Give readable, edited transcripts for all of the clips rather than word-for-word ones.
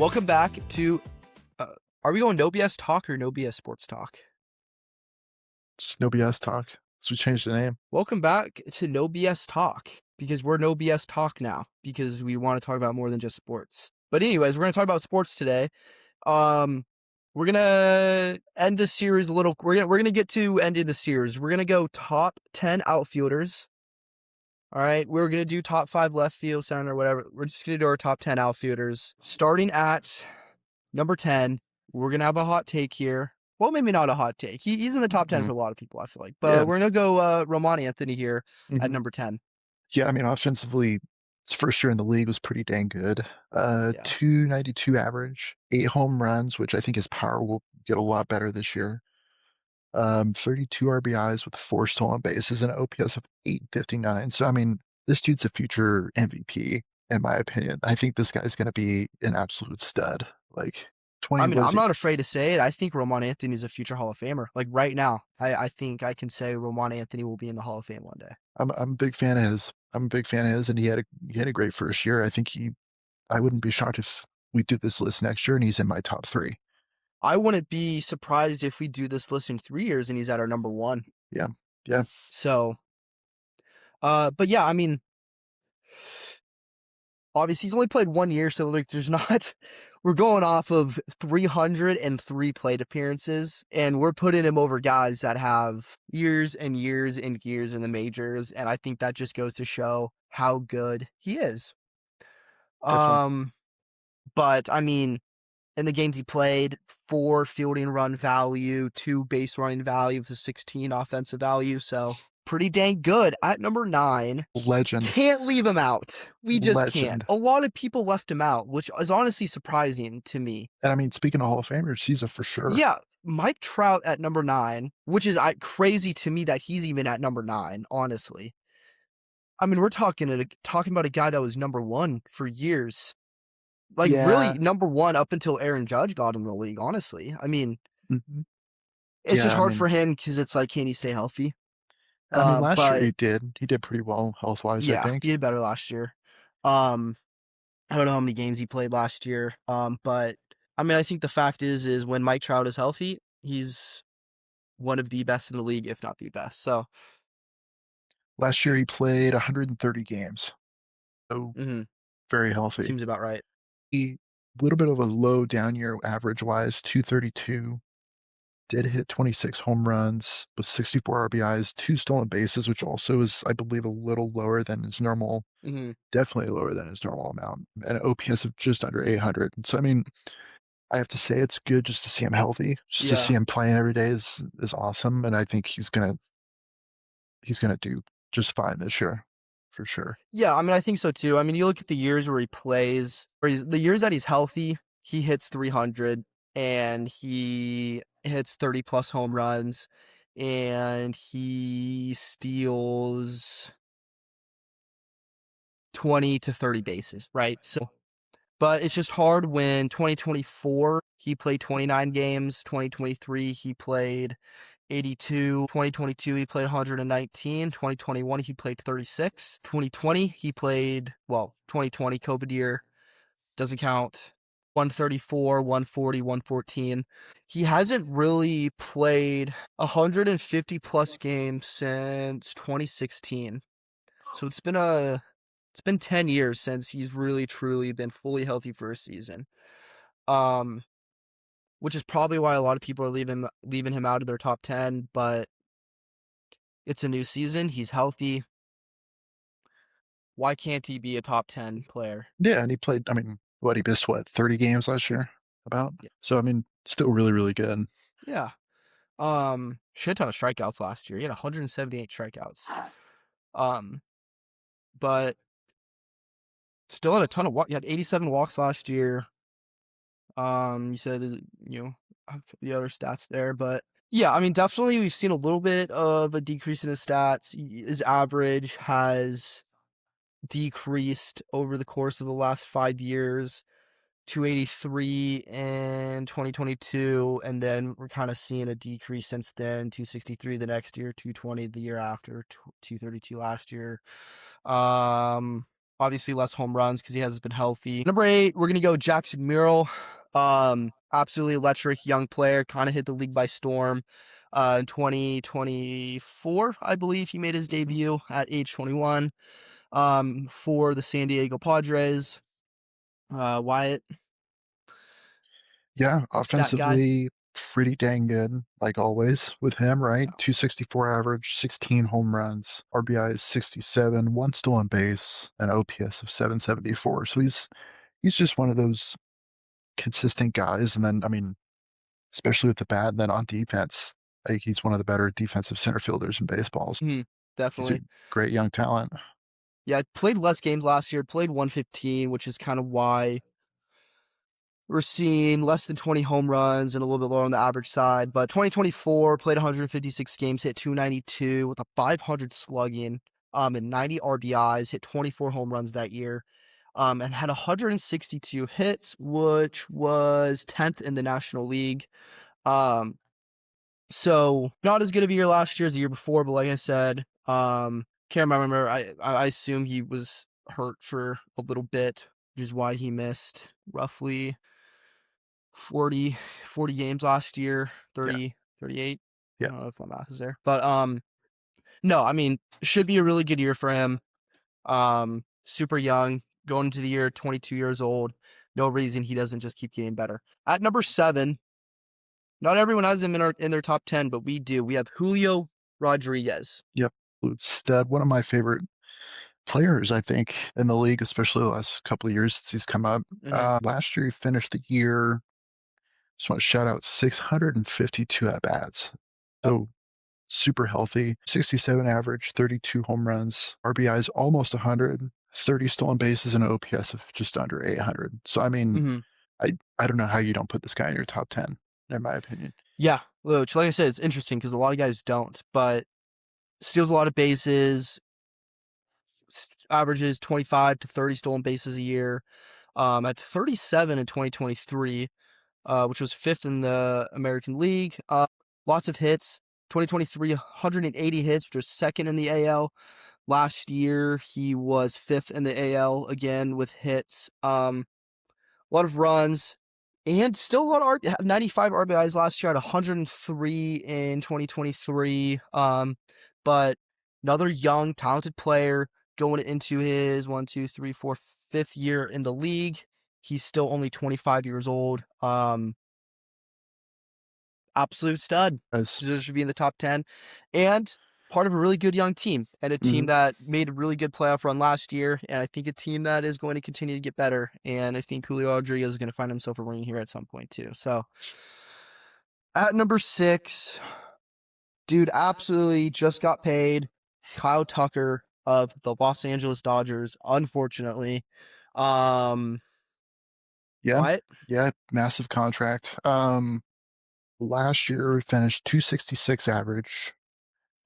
Welcome back to, are we going no BS talk or no BS sports talk? Just no BS talk. So we changed the name. Welcome back to no BS talk, because we're no BS talk now, because we want to talk about more than just sports. But anyways, we're going to talk about sports today. We're going to end this series a little, we're going to get to ending the series. We're going to go top 10 outfielders. All right, we're going to do top 5 left field, center, whatever. We're just going to do our top 10 outfielders. Starting at number 10, we're going to have a hot take here. Well, maybe not a hot take. He's in the top 10 for a lot of people, I feel like. But Yeah. we're going to go Roman Anthony here at number 10. Yeah, I mean, offensively, his first year in the league was pretty dang good. Yeah. 292 average, 8 home runs, which I think his power will get a lot better this year. 32 RBIs with 4 stolen bases and an OPS of 859. So, I mean, this dude's a future MVP, in my opinion. I think this guy's going to be an absolute stud. Like, 20 I mean, was I'm not afraid to say it. I think Roman Anthony is a future Hall of Famer. Like right now, I think I can say Roman Anthony will be in the Hall of Fame one day. I'm a big fan of his. I'm a big fan of his, and he had a great first year. I wouldn't be shocked if we do this list next year and he's in my top 3. I wouldn't be surprised if we do this list in 3 years and he's at our number 1. Yeah. So, but yeah, I mean, obviously he's only played 1 year, so like there's not, we're going off of 303 plate appearances, and we're putting him over guys that have years and years and years in the majors, and I think that just goes to show how good he is. Definitely. But I mean, in the games he played, 4 fielding run value, 2 base running value with a 16 offensive value, so pretty dang good. At number 9, Legend. can't leave him out. We just can't. Legend. A lot of people left him out, which is honestly surprising to me. And I mean, speaking of Hall of Famers, he's a for sure. Yeah, Mike Trout at number 9, which is crazy to me that he's even at number 9, honestly. I mean, we're talking about a guy that was number 1 for years. Like, Yeah. really number 1 up until Aaron Judge got in the league, honestly. I mean, it's just hard for him because it's like, can he stay healthy? And I mean, last year he did. He did pretty well health-wise, I think. He did better last year. I don't know how many games he played last year. But I mean, I think the fact is when Mike Trout is healthy, he's one of the best in the league, if not the best. So last year he played 130 games. So very healthy. Seems about right. A little bit of a low down year average-wise, 232. Did hit 26 home runs with 64 RBIs, 2 stolen bases, which also is, I believe, a little lower than his normal, definitely lower than his normal amount, and an OPS of just under 800. So, I mean, I have to say it's good just to see him healthy. Just to see him playing every day is awesome, and I think he's gonna do just fine this year, for sure. Yeah, I mean, I think so too. I mean, you look at the years where he plays, the years that he's healthy, he hits 300 and he hits 30 plus home runs and he steals 20 to 30 bases, right? So, but it's just hard when 2024 he played 29 games, 2023 he played 82, 2022 he played 119, 2021 he played 36, 2020 he played, 2020 COVID year doesn't count, 134, 140, 114. He hasn't really played 150 plus games since 2016. So it's been 10 years since he's really truly been fully healthy for a season. Which is probably why a lot of people are leaving him out of their top 10, but it's a new season. He's healthy. Why can't he be a top 10 player? Yeah, and he played, I mean, he missed 30 games last year? About? Yeah. So, I mean, still really, really good. Yeah. Shit ton of strikeouts last year. He had 178 strikeouts. But still had a ton of walks. He had 87 walks last year. You said, the other stats there, but yeah, I mean, definitely we've seen a little bit of a decrease in his stats. His average has decreased over the course of the last 5 years, 283 in 2022, and then we're kind of seeing a decrease since then, 263 the next year, 220 the year after, 232 last year. Obviously, less home runs because he hasn't been healthy. Number 8, we're gonna go Jackson Murrell. Absolutely electric young player. Kind of hit the league by storm. In 2024, I believe he made his debut at age 21. For the San Diego Padres. Wyatt, Yeah, stat guy. offensively, pretty dang good, like always with him, right? 264 average, 16 home runs, RBI is 67, one stolen base, an OPS of 774. So he's just one of those consistent guys. And then, I mean, especially with the bat, and then on defense, like he's one of the better defensive center fielders in baseball. He's a Definitely. great young talent. Yeah, played less games last year. Played 115, which is kind of why we're seeing less than 20 home runs and a little bit lower on the average side. But 2024 played 156 games, hit 292 with a 500 slugging, and 90 RBIs, hit 24 home runs that year, and had 162 hits, which was 10th in the National League. So not as good of a year last year as the year before, but like I said, can't remember. I assume he was hurt for a little bit, which is why he missed roughly 40 games last year, Yeah, 38. I yeah, don't know if my math is there. But no, I mean, should be a really good year for him. Super young, going into the year, 22 years old. No reason he doesn't just keep getting better. At number 7, not everyone has him in their top 10, but we do. We have Julio Rodriguez. yep. Absolute stud. One of my favorite players, I think, in the league, especially the last couple of years since he's come up. Mm-hmm. Last year, he finished the year, just want to shout out 652 at bats. Yep. So super healthy, 67 average, 32 home runs, RBIs almost 100, 30 stolen bases, and an OPS of just under 800. So, I mean, Mm-hmm. I don't know how you don't put this guy in your top 10, in my opinion. Yeah, which, like I said, it's interesting because a lot of guys don't, but steals a lot of bases, averages 25 to 30 stolen bases a year. At 37 in 2023, which was 5th in the American League. Lots of hits. 2023, 180 hits, which was 2nd in the AL. Last year, he was 5th in the AL again with hits. A lot of runs, and still a lot of 95 RBIs last year at 103 in 2023. But another young, talented player going into his 5th year in the league. He's still only 25 years old. Absolute stud. As Deserves to be in the top 10. And part of a really good young team, and a team mhm, that made a really good playoff run last year, and I think a team that is going to continue to get better. And I think Julio Rodriguez is going to find himself a ring here at some point too. So at number 6, dude, absolutely just got paid. Kyle Tucker of the Los Angeles Dodgers, unfortunately. yeah, What? yeah, massive contract. Last year finished 266 average,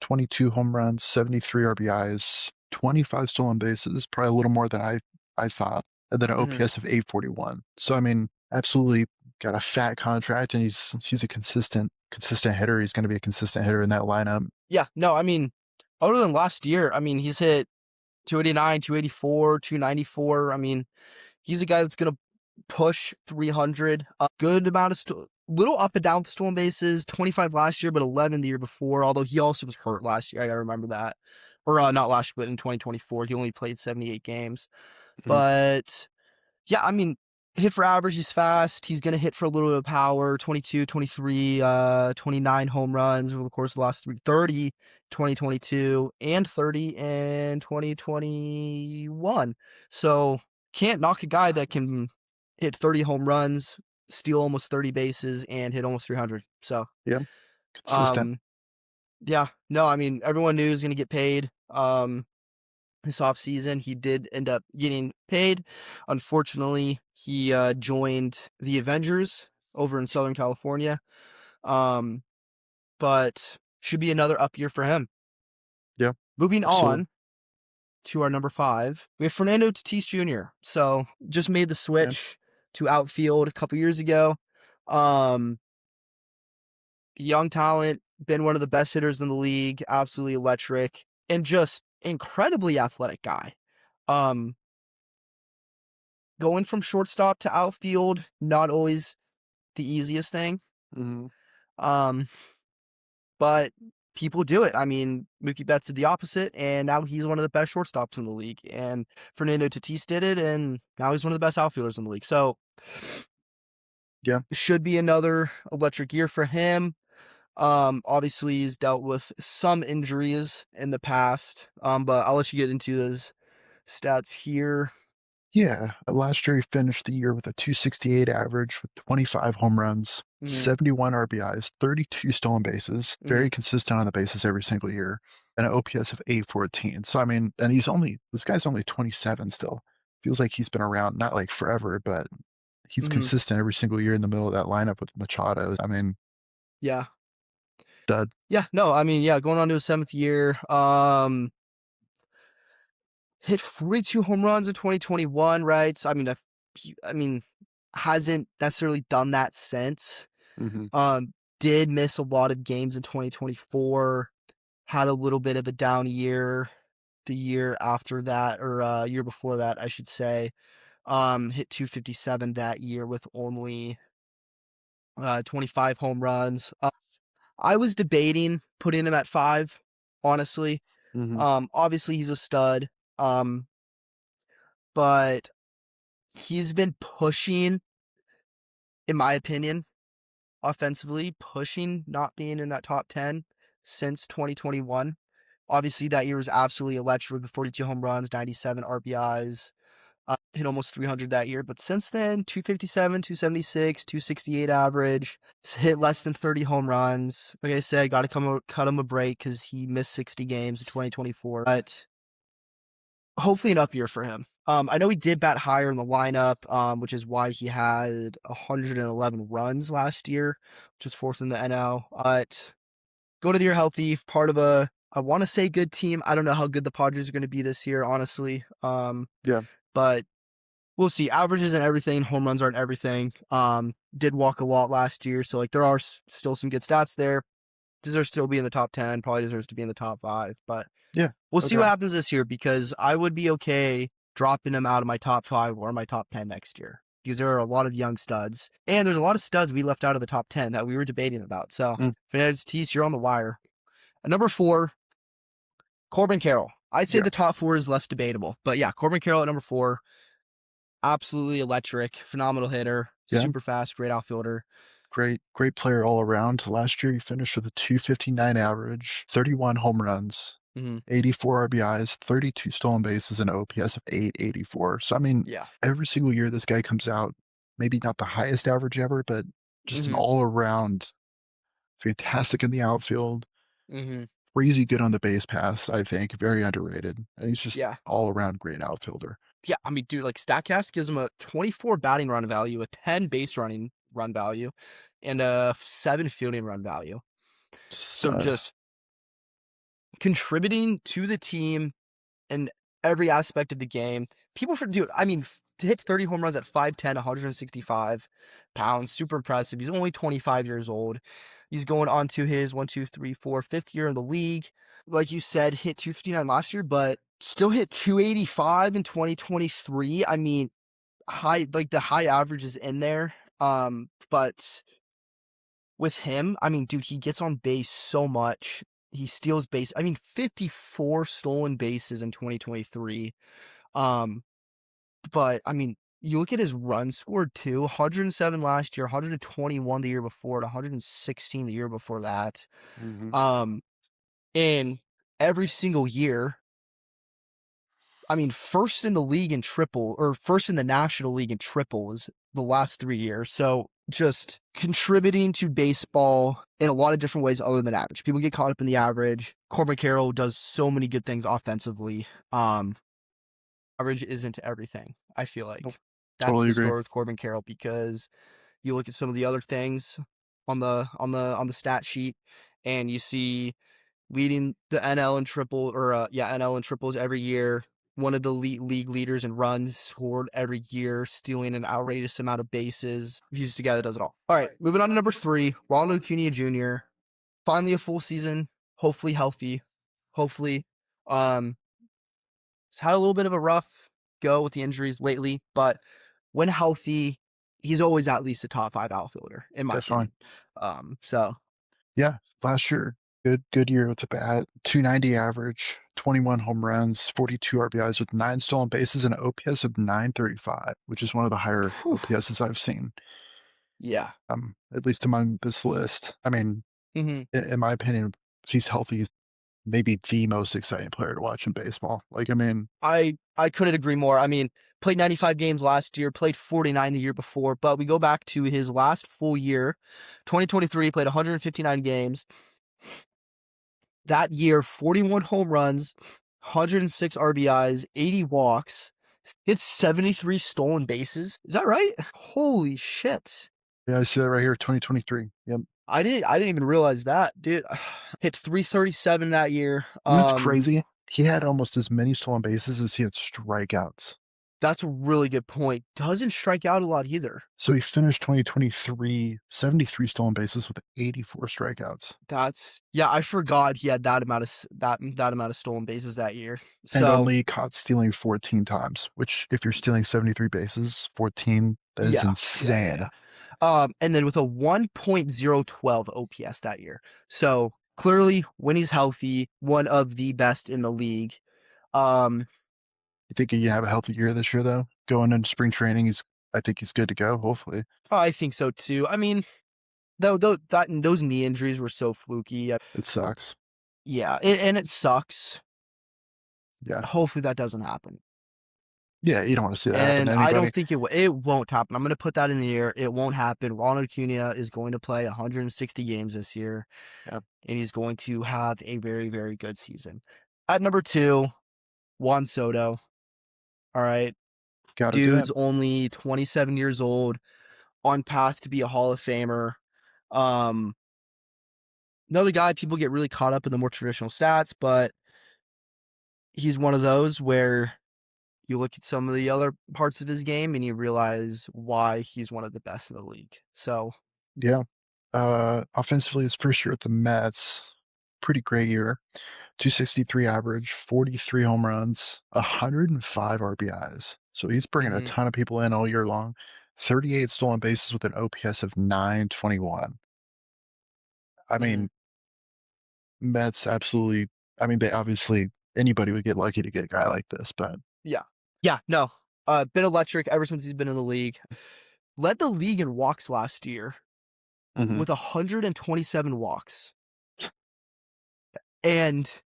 22 home runs, 73 RBIs, 25 stolen bases, probably a little more than I thought, and then an Mm-hmm. OPS of 841. So I mean, absolutely got a fat contract, and he's a consistent hitter. He's going to be a consistent hitter in that lineup. Yeah, no, I mean, other than last year, I mean, he's hit 289, 284, 294. I mean, he's a guy that's going to push 300. A good amount of little up and down with the stolen bases. 25 last year, but 11 the year before. Although he also was hurt last year. I gotta remember that. Or not last year, but in 2024, he only played 78 games. Mhm. But yeah, I mean, hit for average, he's fast. He's going to hit for a little bit of power. 22, 23, 29 home runs over the course of the last 30, 2022, and 30 in 2021. So can't knock a guy that can hit 30 home runs, steal almost 30 bases, and hit almost 300. So, Yeah, consistent. um, yeah, no, I mean, everyone knew he was going to get paid. This offseason, he did end up getting paid. Unfortunately, he joined the Avengers over in Southern California. Um, but should be another up year for him. Yeah, Moving absolutely. on to our number 5, we have Fernando Tatis Jr. So just made the Yeah, switch to outfield a couple years ago. Um, Young talent, been one of the best hitters in the league, absolutely electric, and just incredibly athletic guy. Um, going from shortstop to outfield, not always the easiest thing. Mhm. Um, but people do it. I mean, Mookie Betts did the opposite, and now he's one of the best shortstops in the league. And Fernando Tatis did it, and now he's one of the best outfielders in the league. So, Yeah. should be another electric year for him. Obviously, he's dealt with some injuries in the past. But I'll let you get into those stats here. Yeah, last year he finished the year with a 268 average with 25 home runs, Mm-hmm. 71 RBIs, 32 stolen bases, Mm-hmm. very consistent on the bases every single year, and an OPS of 814. So I mean, and this guy's only 27 still. Feels like he's been around not like forever, but he's Mm-hmm. consistent every single year in the middle of that lineup with Machado. I mean, Yeah. stud. Yeah. No, I mean, yeah, going on to his 7th year. Hit 42 home runs in 2021, right? So, I mean, hasn't necessarily done that since. Hmm. Did miss a lot of games in 2024. Had a little bit of a down year the year after that, or year before that, I should say. Hit 257 that year with only 25 home runs. I was debating putting him at 5, honestly. Hmm. Obviously he's a stud. But he's been pushing, in my opinion, offensively, pushing not being in that top 10 since 2021. Obviously, that year was absolutely electric with 42 home runs, 97 RBIs, hit almost 300 that year. But since then, 257, 276, 268 average, hit less than 30 home runs. Like I said, got to cut him a break because he missed 60 games in 2024. But hopefully an up year for him. I know he did bat higher in the lineup, which is why he had 111 runs last year, which is 4th in the NL. But go to the year healthy, part of I want to say good team. I don't know how good the Padres are going to be this year, honestly. Yeah. But we'll see. Averages and everything, home runs aren't everything. Did walk a lot last year, so like there are still some good stats there. Deserves to still be in the top 10, probably deserves to be in the top 5, but Yeah. we'll see Okay. what happens this year because I would be okay dropping him out of my top 5 or my top 10 next year because there are a lot of young studs and there's a lot of studs we left out of the top 10 that we were debating about. So, Mm. Fernando Tatis, you're on the wire. At number 4, Corbin Carroll. I'd say Yeah. the top 4 is less debatable, but yeah, Corbin Carroll at number 4, absolutely electric, phenomenal hitter, Yeah. super fast, great outfielder. Great player all around. Last year, he finished with a 259 average, 31 home runs, Mm-hmm. 84 RBIs, 32 stolen bases, and an OPS of 884. So, I mean, Yeah. every single year this guy comes out, maybe not the highest average ever, but just an Mm-hmm. all around fantastic in the outfield, Mm-hmm. crazy good on the base pass, I think, very underrated. And he's just Yeah. all around great outfielder. Yeah, I mean, dude, like StatCast gives him a 24 batting run value, a 10 base running run value, and a 7 fielding run value. So Stud. just contributing to the team in every aspect of the game. Dude, I mean, to hit 30 home runs at 5'10", 165 pounds, super impressive. He's only 25 years old. He's going on to his 5th year in the league. Like you said, hit 259 last year, but still hit 285 in 2023. I mean, the high average is in there. But with him, I mean, dude, he gets on base so much. He steals base. I mean, 54 stolen bases in 2023. Um, but I mean, you look at his run scored too, 107 last year, 121 the year before, and 116 the year before that. Hmm. Um, and every single year, I mean, first in the league in triple, or first in the National League in triples the last 3 years. So just contributing to baseball in a lot of different ways other than average. People get caught up in the average. Corbin Carroll does so many good things offensively. Average isn't everything, I feel Nope. like. That's Totally the agree. story with Corbin Carroll because you look at some of the other things on the stat sheet and you see leading the NL in NL in triples every year. One of the league leaders in runs scored every year, stealing an outrageous amount of bases. Fused together does it all. All right, moving on to number 3, Ronald Acuna Jr. Finally a full season, hopefully healthy, hopefully. He's had a little bit of a rough go with the injuries lately, but when healthy, he's always at least a top 5 outfielder, in my Definitely. opinion. So Yeah, last year, good year with the bat. 290 average, 21 home runs, 42 RBIs with 9 stolen bases, and an OPS of 935, which is one of the higher whew, OPSs I've seen. yeah. At least among this list. I mean, Mhm. in my opinion, if he's healthy, he's maybe the most exciting player to watch in baseball. Like, I mean, I couldn't agree more. I mean, played 95 games last year, played 49 the year before, but we go back to his last full year, 2023, played 159 games. That year, 41 home runs, 106 RBIs, 80 walks, hit 73 stolen bases. Is that right? Holy shit. yeah, I see that right here, 2023. Yep. I didn't even realize that, dude. Hit 337 that year. You know what's crazy? He had almost as many stolen bases as he had strikeouts. That's a really good point. Doesn't strike out a lot either. So he finished 2023, 73 stolen bases with 84 strikeouts. Yeah, I forgot he had that amount of that amount of stolen bases that year. And So, only caught stealing 14 times, which if you're stealing 73 bases, 14, that is insane. yeah. And then with a 1.012 OPS that year. So clearly, when he's healthy, one of the best in the league. Um, You think he can have a healthy year this year, though? Going into spring training, I think he's good to go, hopefully. I think so too. I mean, those knee injuries were so fluky. It sucks. Yeah, and it sucks. Yeah. Hopefully that doesn't happen. Yeah, you don't want to see that happen And to I don't anybody. think it won't happen. I'm going to put that in the air. It won't happen. Ronald Acuna is going to play 160 games this year, Yeah. and he's going to have a very, very good season. At number 2, Juan Soto. All right. Gotta do it. Dude's only 27 years old, on path to be a Hall of Famer. Um, Another guy, people get really caught up in the more traditional stats, but he's one of those where you look at some of the other parts of his game and you realize why he's one of the best in the league. So, Yeah. Offensively, his first year at the Mets, pretty great year. 263 average, 43 home runs, 105 RBIs. So he's bringing a mhm, ton of people in all year long. 38 stolen bases with an OPS of 921. I mhm. mean, Mets absolutely, I mean, they obviously, anybody would get lucky to get a guy like this, but Yeah. Yeah, no. Been electric ever since he's been in the league. Led the league in walks last year mhm, with 127 walks. And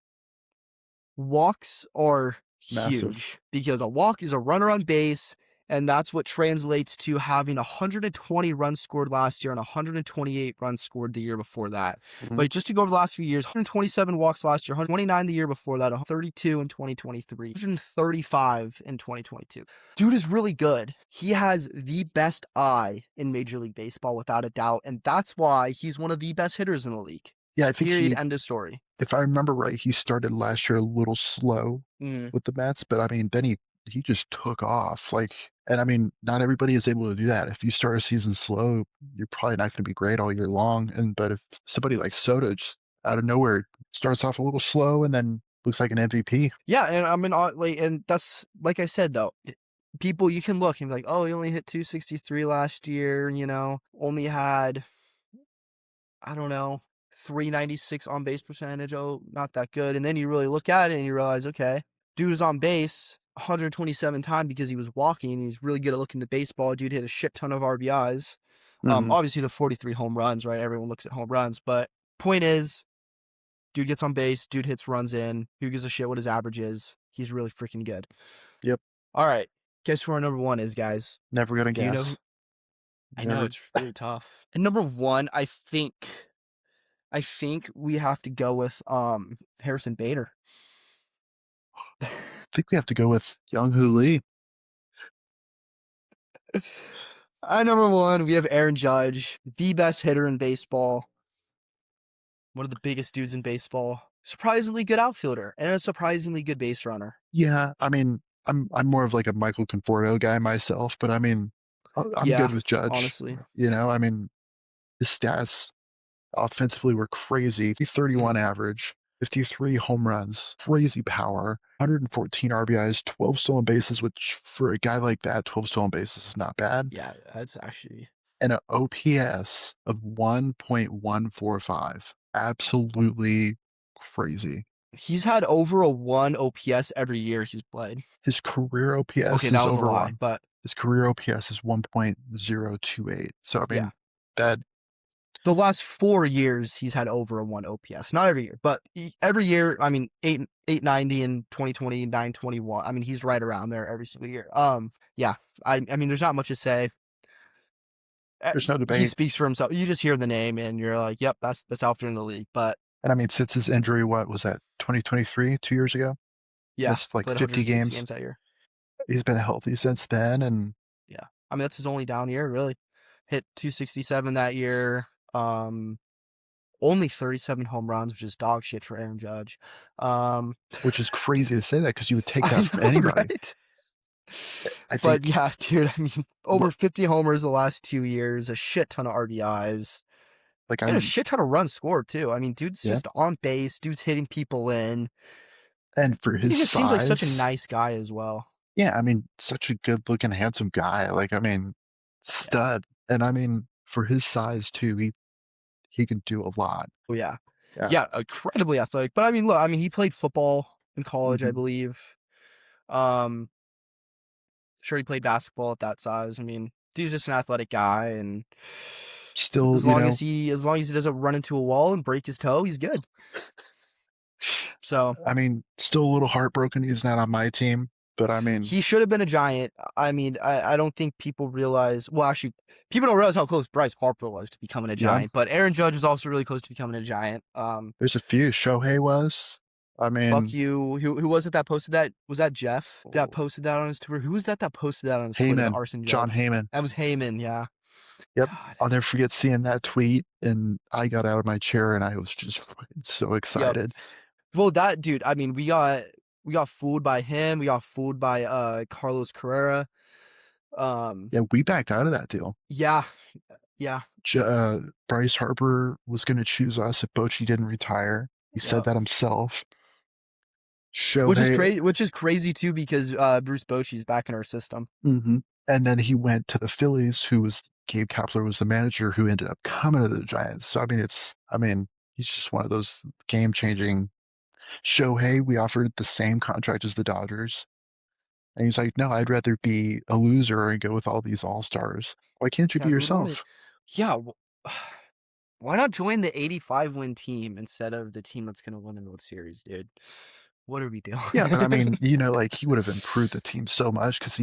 walks are massive. huge because a walk is a runner on base, and that's what translates to having 120 runs scored last year and 128 runs scored the year before that. Mhm. But just to go over the last few years, 127 walks last year, 129 the year before that, 132 in 2023, 135 in 2022. Dude is really good. He has the best eye in Major League Baseball without a doubt, and that's why he's one of the best hitters in the league. Yeah, I think Period. he, End of story. if I remember right, he started last year a little slow Mm. with the Mets, but I mean, then he just took off. Like, and I mean, not everybody is able to do that. If you start a season slow, you're probably not going to be great all year long. And but if somebody like Soto just out of nowhere starts off a little slow and then looks like an MVP. Yeah, and I mean, like, and that's like I said though. People, you can look and be like, oh, he only hit 263 last year. Only had, I don't know, 396 on base percentage. Oh, not that good. And then you really look at it and you realize, okay, dude was on base 127 times because he was walking. He's really good at looking at the baseball. Dude hit a shit ton of RBIs. Hmm. Obviously the 43 home runs, right? Everyone looks at home runs, but point is, dude gets on base, dude hits runs in. Who gives a shit what his average is? He's really freaking good. Yep. All right. Guess who our number 1 is, guys? Never gonna Do you know? guess. I know Never. it's really tough. And number 1, I think we have to go with Harrison Bader. I think we have to go with Young Hoo Lee. At number 1, we have Aaron Judge, the best hitter in baseball, one of the biggest dudes in baseball, surprisingly good outfielder, and a surprisingly good base runner. Yeah, I mean, I'm more of like a Michael Conforto guy myself, but I mean, I'm good Yeah, with Judge. honestly. I mean, his stats offensively were crazy. 31 Mhm. average, 53 home runs, crazy power, 114 RBIs, 12 stolen bases, which for a guy like that, 12 stolen bases is not bad, Yeah, that's actually and an OPS of 1.145. Absolutely crazy. he's had over a 1 OPS every year he's played. His career Okay, OPS that is was a over lie, 1. but His career OPS is 1.028. So I yeah. mean, that The last 4 years he's had over a 1 OPS. Not every year, but every year, I mean, 890 in 2020, 921. I mean, he's right around there every single year. Yeah. I mean, there's not much to say. there's no He debate. speaks for himself. You just hear the name and you're like, yep, that's Outfielder in the league. But And I mean, since his injury, what was that, 2023, 2 years ago? yeah, Missed like played 50 106 games. games that year. He's been healthy since then, and Yeah. I mean, that's his only down year, really. Hit 267 that year. Only 37 home runs, which is dog shit for Aaron Judge. which is crazy to say that because you would take that I from know, anybody. right? I But think yeah, dude, I mean, over what 50 homers the last 2 years, a shit ton of RBIs, like and a I'm shit ton of runs scored, too. I mean, dude's yeah, just on base, dude's hitting people in. and for He his just seems like such a size, nice guy as well. yeah, I mean, such a good looking, handsome guy. Like I mean, Yeah. stud. And I mean, for his size too, he can do a lot. Oh, yeah. Yeah. Yeah, incredibly athletic. But I mean, look, I mean, he played football in college, I hmm believe. Um, sure he played basketball at that size. I mean, dude's just an athletic guy, and Still, as long as he doesn't run into a wall and break his toe, he's good. So I mean, still a little heartbroken he's not on my team, but I mean, he should have been a Giant. I mean, I don't think people realize. Well, actually, people don't realize how close Bryce Harper was to becoming a yeah, Giant. But Aaron Judge was also really close to becoming a Giant. there's a few. Shohei was. I Fuck mean, you. Who was it that posted that? Was that Jeff that posted that on his Twitter? Who was that posted that on his Twitter? The Heyman, arson John judge. Heyman. That was Heyman. Yeah. Yep. God. I'll never forget seeing that tweet, and I got out of my chair and I was just fucking so Yep. excited. Well, that dude. I mean, we got fooled by him. We got fooled by Carlos Carrera. Um. Yeah, we backed out of that deal. Yeah. Yeah. Bryce Harper was going to choose us if Bochy didn't retire. He said Yep. that himself. Which is Shohei, crazy. Which is crazy too, because Bruce Bochy's back in our system. hmm and then he went to the Phillies, who was Gabe Kapler was the manager, who ended up coming to the Giants. So I mean, he's just one of those game-changing. Shohei, we offered the same contract as the Dodgers, and he's like, "No, I'd rather be a loser and go with all these all-stars. Why can't you Yeah, be who would want to? yourself?" Yeah. Why not join the 85 win team instead of the team that's going to win the World Series, dude? What are we doing? Yeah, but I mean, like he would have improved the team so much because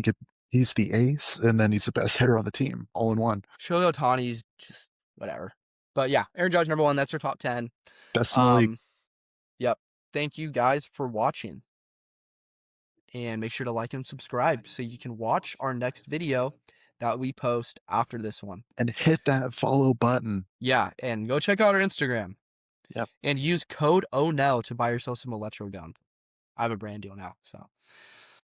he's the ace and then he's the best hitter on the team, all in one. Shohei Ohtani's just whatever. But yeah, Aaron Judge number 1. That's our top 10. Best in the league. Um, yep. Thank you guys for watching, and make sure to like and subscribe so you can watch our next video that we post after this one. And hit that follow button. Yeah, and go check out our Instagram. Yep. And use code ONEL to buy yourself some electro gum. I have a brand deal now, so